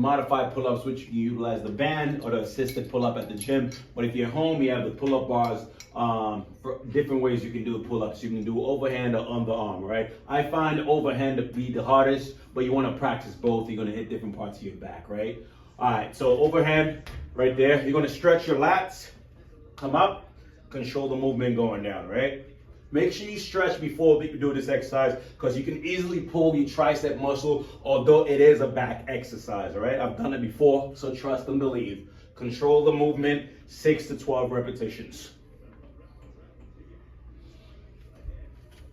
modified pull-ups, which you utilize the band or the assisted pull-up at the gym. But if you're home, you have the pull-up bars. For different ways you can do pull-ups. You can do overhand or underarm, right? I find overhand to be the hardest, but you want to practice both. You're going to hit different parts of your back, right? All right, so overhand right there. You're going to stretch your lats, come up, control the movement going down, right? Make sure you stretch before you do this exercise because you can easily pull your tricep muscle, although it is a back exercise, all right? I've done it before, so trust and believe. Control the movement, 6 to 12 repetitions.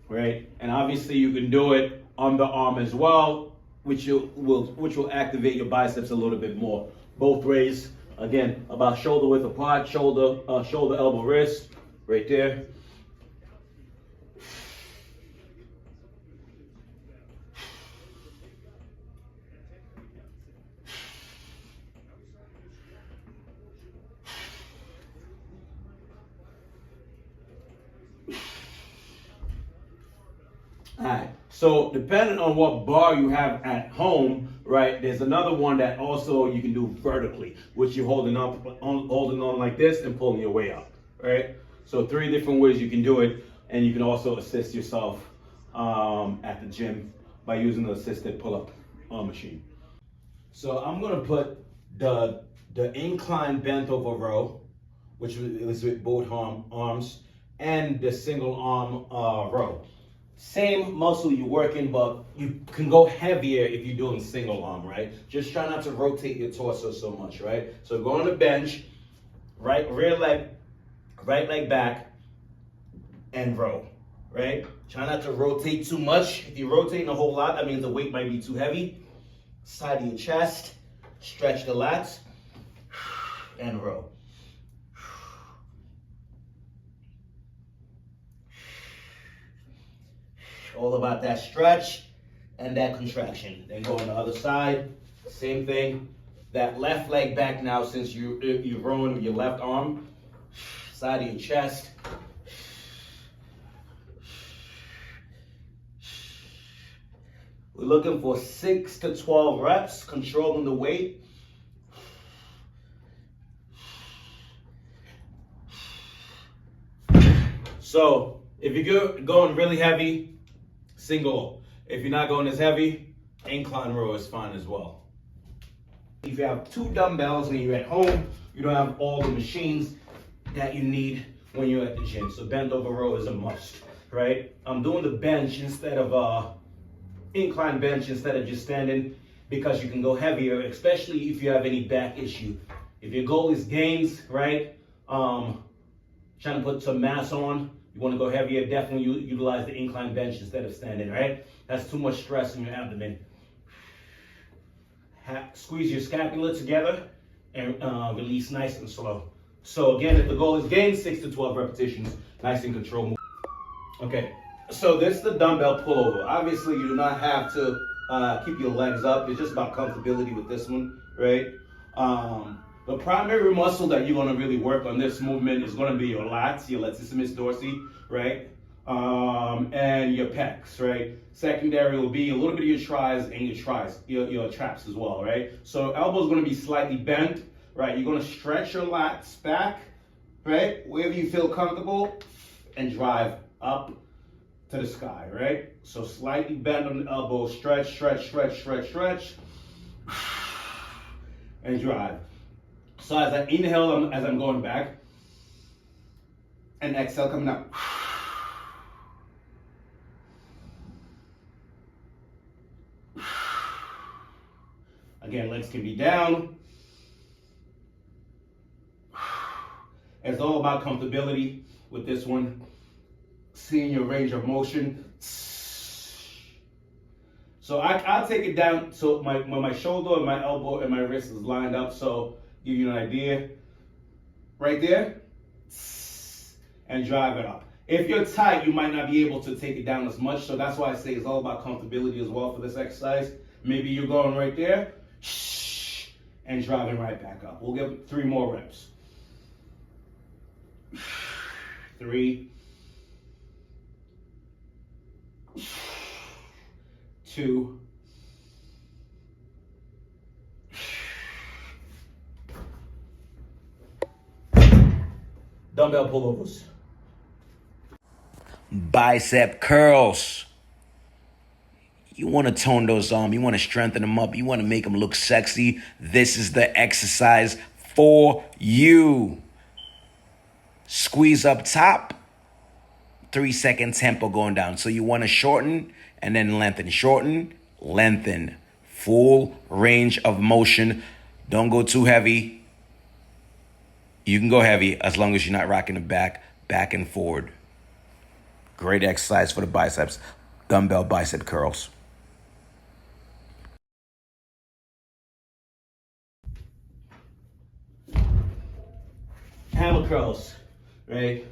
Right? And obviously you can do it on the arm as well, which will activate your biceps a little bit more. Both ways, again, about shoulder width apart, shoulder, elbow, wrist, right there. All right, so depending on what bar you have at home, right, there's another one that also you can do vertically, which you're holding on like this and pulling your way up, right? So 3 different ways you can do it, and you can also assist yourself at the gym by using the assisted pull-up machine. So I'm gonna put the incline bent over row, which is with both arms, and the single arm row. Same muscle you're working, but you can go heavier if you're doing single arm, right? Just try not to rotate your torso so much, right? So go on the bench, right leg back, and row, right? Try not to rotate too much. If you're rotating a whole lot, that means the weight might be too heavy. Side of your chest, stretch the lats, and row. All about that stretch and that contraction. Then go on the other side, same thing. That left leg back now, since you're rowing with your left arm, side of your chest. We're looking for 6 to 12 reps, controlling the weight. So if you're going really heavy, single. If you're not going as heavy, incline row is fine as well. If you have 2 dumbbells and you're at home, you don't have all the machines that you need when you're at the gym. So bend over row is a must, right? I'm doing the bench instead of incline bench instead of just standing because you can go heavier, especially if you have any back issue. If your goal is gains, right? Trying to put some mass on, you want to go heavier, definitely utilize the incline bench instead of standing, right? That's too much stress in your abdomen. Squeeze your scapula together and release nice and slow. So again, if the goal is gain, 6 to 12 repetitions, nice and controlled. Okay, so this is the dumbbell pullover. Obviously, you do not have to keep your legs up. It's just about comfortability with this one, right? The primary muscle that you're going to really work on this movement is going to be your lats, your latissimus dorsi, right? And your pecs, right? Secondary will be a little bit of your tries and your traps as well, right? So elbow is going to be slightly bent, right? You're going to stretch your lats back, right? Wherever you feel comfortable, and drive up to the sky, right? So slightly bend on the elbow, stretch, stretch, stretch, stretch, stretch, and drive. So as I inhale, as I'm going back, and exhale coming up. Again, legs can be down. It's all about comfortability with this one. Seeing your range of motion. So I'll take it down so my shoulder and my elbow and my wrist is lined up. So give you an idea. Right there. And drive it up. If you're tight, you might not be able to take it down as much. So that's why I say it's all about comfortability as well for this exercise. Maybe you're going right there and driving right back up. We'll give 3 more reps. 3, 2, dumbbell pullovers. Bicep curls. You want to tone those you want to strengthen them up, you want to make them look sexy. This is the exercise for you. Squeeze up top, 3-second tempo going down. So you want to shorten and then lengthen. Shorten, lengthen. Full range of motion. Don't go too heavy. You can go heavy as long as you're not rocking the back and forward. Great exercise for the biceps. Dumbbell bicep curls. Hammer curls, right?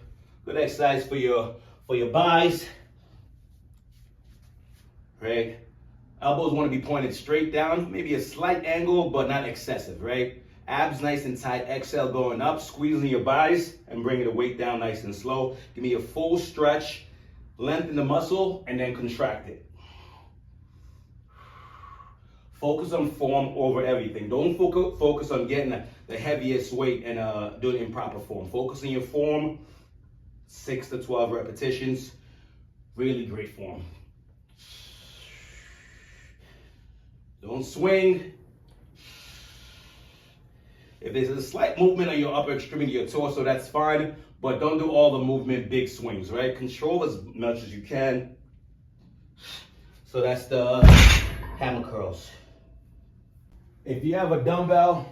Good exercise for your buys, right? Elbows want to be pointed straight down, maybe a slight angle, but not excessive, right? Abs nice and tight, exhale going up, squeezing your buys and bringing the weight down nice and slow. Give me a full stretch, lengthen the muscle, and then contract it. Focus on form over everything. Don't focus on getting the heaviest weight and doing improper form. Focus on your form, 6 to 12 repetitions. Really great form. Don't swing. If there's a slight movement on your upper extremity, your torso, that's fine, but don't do all the movement, big swings, right? Control as much as you can. So that's the hammer curls. If you have a dumbbell,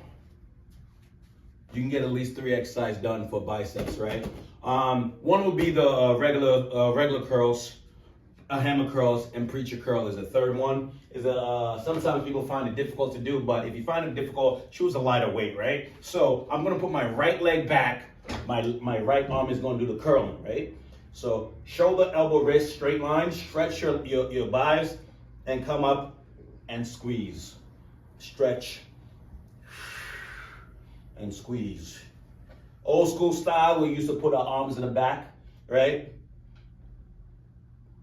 you can get at least 3 exercises done for biceps, right? One would be the regular curls, hammer curls, and preacher curl is the third one. Sometimes people find it difficult to do, but if you find it difficult, choose a lighter weight, right? So I'm gonna put my right leg back, my right arm is gonna do the curling, right? So shoulder, elbow, wrist, straight line, stretch your biceps, and come up and squeeze. Stretch and squeeze. Old school style, we used to put our arms in the back, right?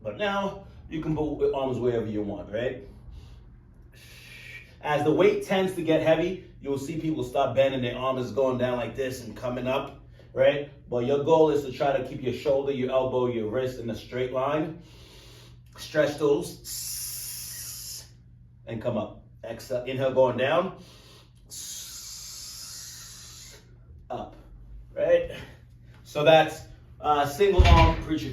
But now you can put your arms wherever you want, right? As the weight tends to get heavy, you'll see people start bending their arms going down like this and coming up, right? But your goal is to try to keep your shoulder, your elbow, your wrist in a straight line. Stretch those and come up. Exhale, inhale going down, up, right? So that's single arm preacher